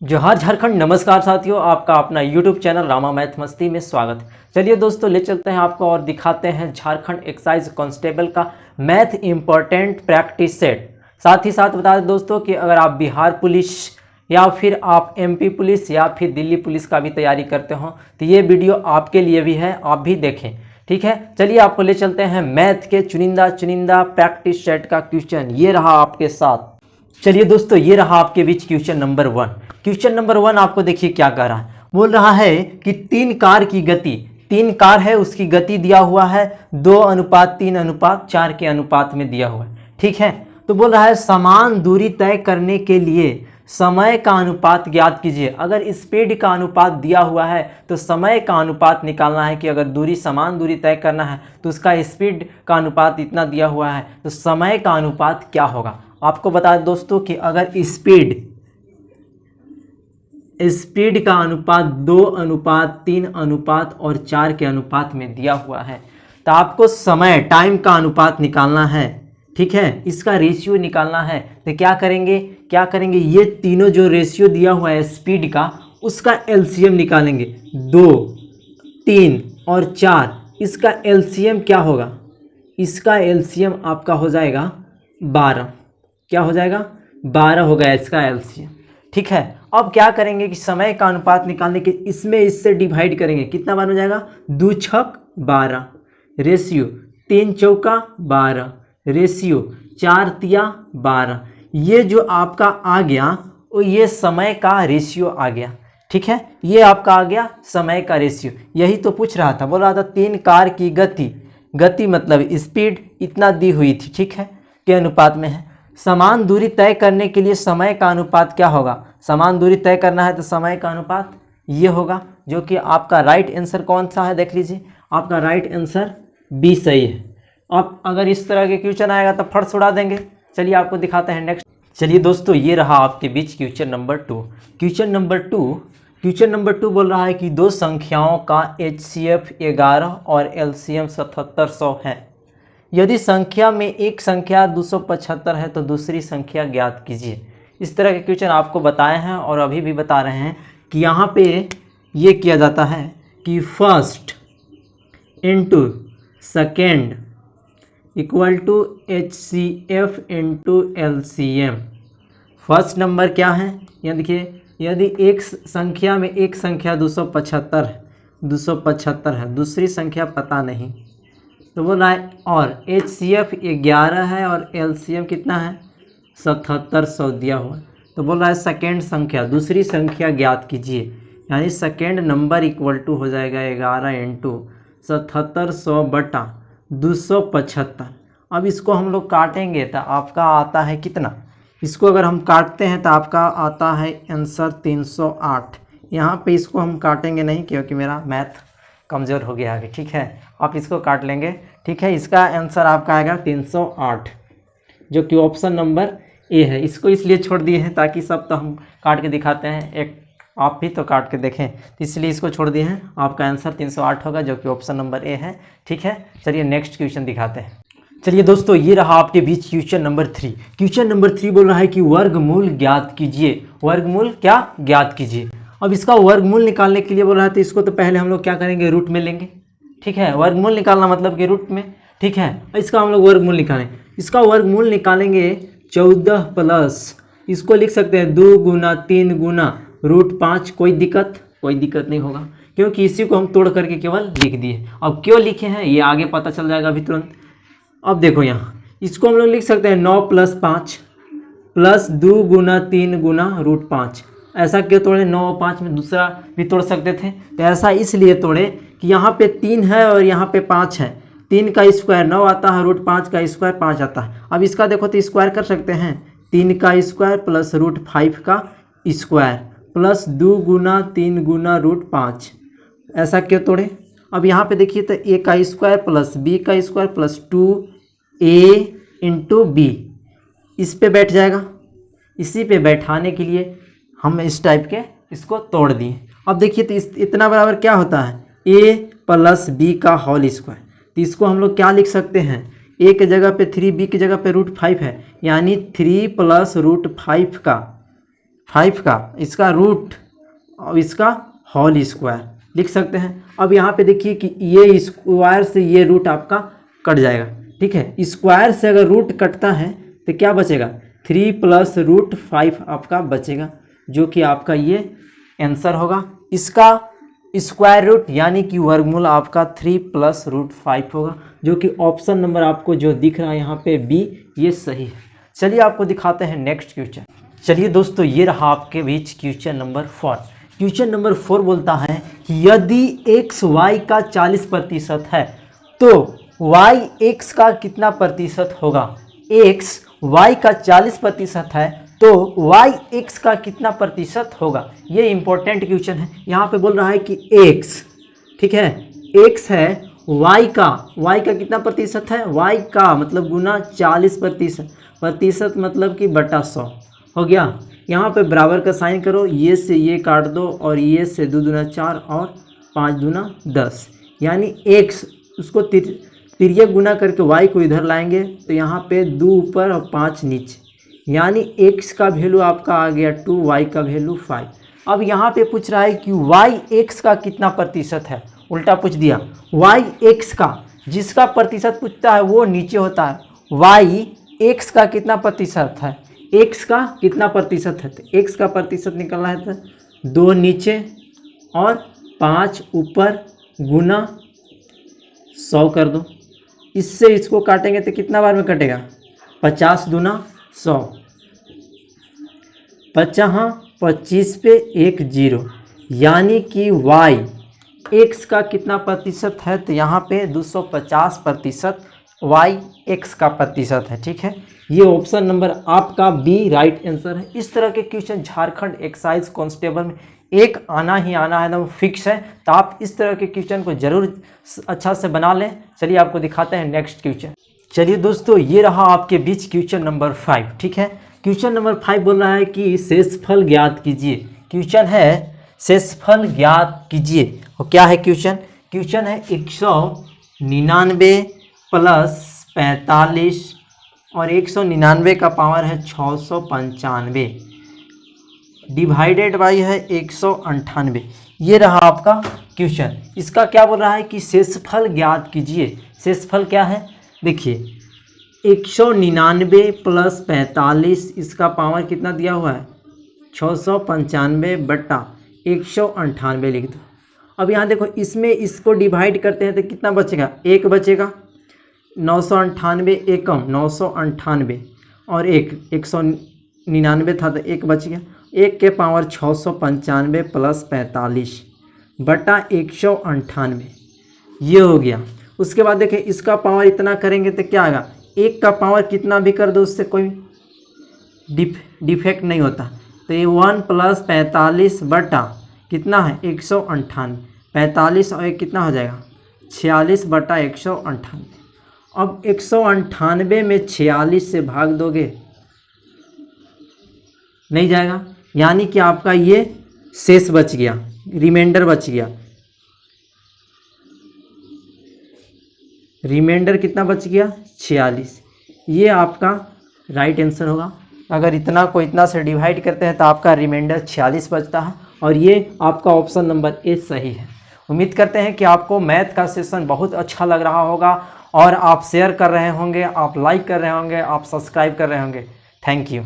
जोहार झारखंड। नमस्कार साथियों, आपका अपना यूट्यूब चैनल रामा मैथ मस्ती में स्वागत। चलिए दोस्तों, ले चलते हैं आपको और दिखाते हैं झारखंड एक्साइज कांस्टेबल का मैथ इंपॉर्टेंट प्रैक्टिस सेट। साथ ही साथ बता दें दोस्तों कि अगर आप बिहार पुलिस या फिर आप एमपी पुलिस या फिर दिल्ली पुलिस का भी तैयारी करते हो तो ये वीडियो आपके लिए भी है, आप भी देखें। ठीक है, चलिए आपको ले चलते हैं मैथ के चुनिंदा प्रैक्टिस सेट का क्वेश्चन। ये रहा आपके साथ। चलिए दोस्तों, ये रहा आपके बीच क्वेश्चन नंबर 1। क्वेश्चन नंबर 1 आपको देखिए क्या कह रहा है। बोल रहा है कि 3 कार की गति, 3 कार है उसकी गति दिया हुआ है 2:3:4 के अनुपात में दिया हुआ है। ठीक है, तो बोल रहा है समान दूरी तय करने के लिए समय का अनुपात ज्ञात कीजिए। अगर स्पीड का अनुपात दिया हुआ है तो समय का अनुपात निकालना है कि अगर दूरी समान दूरी तय करना है तो उसका स्पीड का अनुपात इतना दिया हुआ है तो समय का अनुपात क्या होगा। आपको बता दें दोस्तों कि अगर स्पीड का अनुपात 2:3:4 के अनुपात में दिया हुआ है तो आपको समय टाइम का अनुपात निकालना है। ठीक है, इसका रेशियो निकालना है तो क्या करेंगे ये तीनों जो रेशियो दिया हुआ है स्पीड का उसका एलसीएम निकालेंगे। 2, 3 और 4, इसका एलसीएम क्या होगा? इसका एलसीएम आपका हो जाएगा 12। क्या हो जाएगा? 12 हो गया इसका एलसीएम। ठीक है, अब क्या करेंगे कि समय का अनुपात निकालने के इसमें इससे डिवाइड करेंगे। कितना बार हो जाएगा? 2 छक 12 रेशियो 3 चौका 12 रेशियो 4 तिया 12। ये जो आपका आ गया वो ये समय का रेशियो आ गया। ठीक है, ये आपका आ गया समय का रेशियो। यही तो पूछ रहा था, बोल रहा था 3 कार की गति मतलब स्पीड इतना दी हुई थी। ठीक है, के अनुपात में है। समान दूरी तय करने के लिए समय का अनुपात क्या होगा? समान दूरी तय करना है तो समय का अनुपात ये होगा, जो कि आपका राइट आंसर कौन सा है देख लीजिए। आपका राइट आंसर बी सही है। अब अगर इस तरह के क्वेश्चन आएगा तो फट उड़ा देंगे। चलिए आपको दिखाते हैं नेक्स्ट। चलिए दोस्तों, ये रहा आपके बीच क्वेश्चन नंबर 2। क्वेश्चन नंबर 2 बोल रहा है कि दो संख्याओं का HCF 11 और LCM 7700 है। यदि संख्या में एक संख्या 275 है तो दूसरी संख्या ज्ञात कीजिए। इस तरह के क्वेश्चन आपको बताए हैं और अभी भी बता रहे हैं कि यहाँ पे ये किया जाता है कि first into second equal to HCF into LCM। First number क्या है? यहाँ देखिए, यदि एक संख्या में एक संख्या 275 है, दूसरी संख्या पता नहीं तो बोल रहा है और HCF 11 है और LCM कितना है? 7700 दिया हुआ है। तो बोल रहा है सेकेंड संख्या, दूसरी संख्या ज्ञात कीजिए। यानी सेकेंड नंबर इक्वल टू हो जाएगा 11 इंटू 7700 बटा 275। अब इसको हम लोग काटेंगे तो आपका आता है कितना? इसको अगर हम काटते हैं तो आपका आता है आंसर 308। यहाँ पे इसको हम काटेंगे नहीं क्योंकि मेरा मैथ कमज़ोर हो गया है। ठीक है, आप इसको काट लेंगे। ठीक है, इसका आंसर आपका आएगा 308, जो कि ऑप्शन नंबर ए है। इसको इसलिए छोड़ दिए हैं ताकि सब तो हम काट के दिखाते हैं, एक आप भी तो काट के देखें, तो इसलिए इसको छोड़ दिए हैं। आपका आंसर 308 होगा, जो कि ऑप्शन नंबर ए है। ठीक है, चलिए नेक्स्ट क्वेश्चन दिखाते हैं। चलिए दोस्तों, ये रहा आपके बीच क्वेश्चन नंबर 3। क्वेश्चन नंबर 3 बोल रहा है कि वर्गमूल ज्ञात कीजिए। वर्गमूल क्या ज्ञात कीजिए। अब इसका वर्गमूल निकालने के लिए बोल रहा है तो इसको तो पहले हम लोग क्या करेंगे? रूट में लेंगे। ठीक है, वर्गमूल निकालना मतलब कि रूट में। ठीक है, इसका हम लोग वर्गमूल निकालें। इसका वर्गमूल निकालेंगे 14 प्लस, इसको लिख सकते हैं 2 गुना 3 गुना √5। कोई दिक्कत नहीं होगा क्योंकि इसी को हम तोड़ करके केवल लिख दिए। अब क्यों लिखे हैं ये आगे पता चल जाएगा अभी तुरंत। अब देखो यहाँ इसको हम लोग लिख सकते हैं 9 + 5 प्लस 2 गुना 3 गुना √5। ऐसा क्यों तोड़े? 9 और 5 में दूसरा भी तोड़ सकते थे, तो ऐसा इसलिए तोड़े कि यहाँ पे 3 है और यहाँ पे 5 है। 3 का स्क्वायर 9 आता है, √5 का स्क्वायर 5 आता है। अब इसका देखो तो स्क्वायर कर सकते हैं, 3 का स्क्वायर प्लस √5 का स्क्वायर प्लस 2 गुना 3 गुना √5। ऐसा क्यों तोड़े? अब यहाँ पे देखिए तो a का स्क्वायर प्लस b का square plus 2a into B इस पे बैठ जाएगा। इसी पे बैठाने के लिए हम इस टाइप के इसको तोड़ दिए। अब देखिए तो इतना बराबर क्या होता है? a + b का होल स्क्वायर। तो इसको हम लोग क्या लिख सकते हैं? a के जगह पे 3, b की जगह पे √5 है, यानी 3 + √5 का 5 का इसका रूट और इसका होल स्क्वायर लिख सकते हैं। अब यहाँ पे देखिए कि ये स्क्वायर से ये रूट आपका कट जाएगा, ठीक है। स्क्वायर से अगर रूट कटता है तो क्या बचेगा, 3 + √5 आपका बचेगा, जो कि आपका ये आंसर होगा। इसका स्क्वायर रूट यानी कि वर्गमूल आपका 3 + √5 होगा, जो कि ऑप्शन नंबर आपको जो दिख रहा है यहाँ पे बी, ये सही है। चलिए आपको दिखाते हैं नेक्स्ट क्वेश्चन। चलिए दोस्तों, ये रहा आपके बीच क्वेश्चन नंबर 4। क्वेश्चन नंबर 4 बोलता है कि यदि x y का 40% है तो y x का कितना प्रतिशत होगा। x y का 40% है तो y x का कितना प्रतिशत होगा। ये इंपॉर्टेंट क्वेश्चन है। यहाँ पे बोल रहा है कि x, ठीक है, x है, y का कितना प्रतिशत है, y का मतलब गुना 40%, प्रतिशत मतलब कि बटा 100 हो गया। यहाँ पे बराबर का साइन करो, ये से ये काट दो और ये से 2 दूना 4 और 5 दूना 10, यानी x उसको तिर्यक गुना करके y को इधर लाएंगे तो यहाँ पे 2 ऊपर और 5 नीचे, यानी x का वैल्यू आपका आ गया 2, y का वैल्यू 5। अब यहाँ पे पूछ रहा है कि y x का कितना प्रतिशत है, उल्टा पूछ दिया। y x का, जिसका प्रतिशत पूछता है वो नीचे होता है, y x का कितना प्रतिशत है, x का कितना प्रतिशत है, तो x का प्रतिशत निकलना है तो 2 नीचे और 5 ऊपर गुना 100 कर दो। इससे इसको काटेंगे तो कितना बार में कटेगा, 50 दूना 100, 25 पे 1 0, यानी कि y x का कितना प्रतिशत है, तो यहाँ पे 250% y x का प्रतिशत है, ठीक है। ये ऑप्शन नंबर आपका बी राइट आंसर है। इस तरह के क्वेश्चन झारखंड एक्साइज कांस्टेबल में एक आना ही आना है, एकदम फिक्स है। तो आप इस तरह के क्वेश्चन को जरूर अच्छा से बना लें। चलिए आपको दिखाते हैं नेक्स्ट क्वेश्चन। चलिए दोस्तों, ये रहा आपके बीच क्वेश्चन नंबर 5, ठीक है। क्वेश्चन नंबर 5 बोल रहा है कि शेषफल ज्ञात कीजिए। क्वेश्चन है शेषफल ज्ञात कीजिए। और क्या है क्वेश्चन, क्वेश्चन है 199 + 45 और 199 का पावर है 695 डिवाइडेड बाई है 198। ये रहा आपका क्वेश्चन। इसका क्या बोल रहा है कि शेषफल ज्ञात कीजिए। शेषफल क्या है, देखिए 199 + 45, इसका पावर कितना दिया हुआ है 695 बटा 198 लिख दो। अब यहाँ देखो, इसमें इसको डिवाइड करते हैं तो कितना बचेगा, 1 बचेगा, 998 एकम 998 और 199 था तो 1 बच गया। 1 के पावर 695 + 45 बटा 198, ये हो गया। उसके बाद देखें, इसका पावर इतना करेंगे तो क्या आएगा, 1 का पावर कितना भी कर दो उससे कोई डिफेक्ट नहीं होता। तो ये 1 + 45 बटा कितना है 198, 45 और 1 कितना हो जाएगा 46 बटा 198। अब 198 में 46 से भाग दोगे नहीं जाएगा, यानी कि आपका ये शेष बच गया, रिमाइंडर बच गया। रिमाइंडर कितना बच गया 46। ये आपका राइट आंसर होगा। अगर इतना को इतना से डिवाइड करते हैं तो आपका रिमाइंडर 46 बचता है, और ये आपका ऑप्शन नंबर ए सही है। उम्मीद करते हैं कि आपको मैथ का सेशन बहुत अच्छा लग रहा होगा और आप शेयर कर रहे होंगे, आप लाइक कर रहे होंगे, आप सब्सक्राइब कर रहे होंगे। Thank you.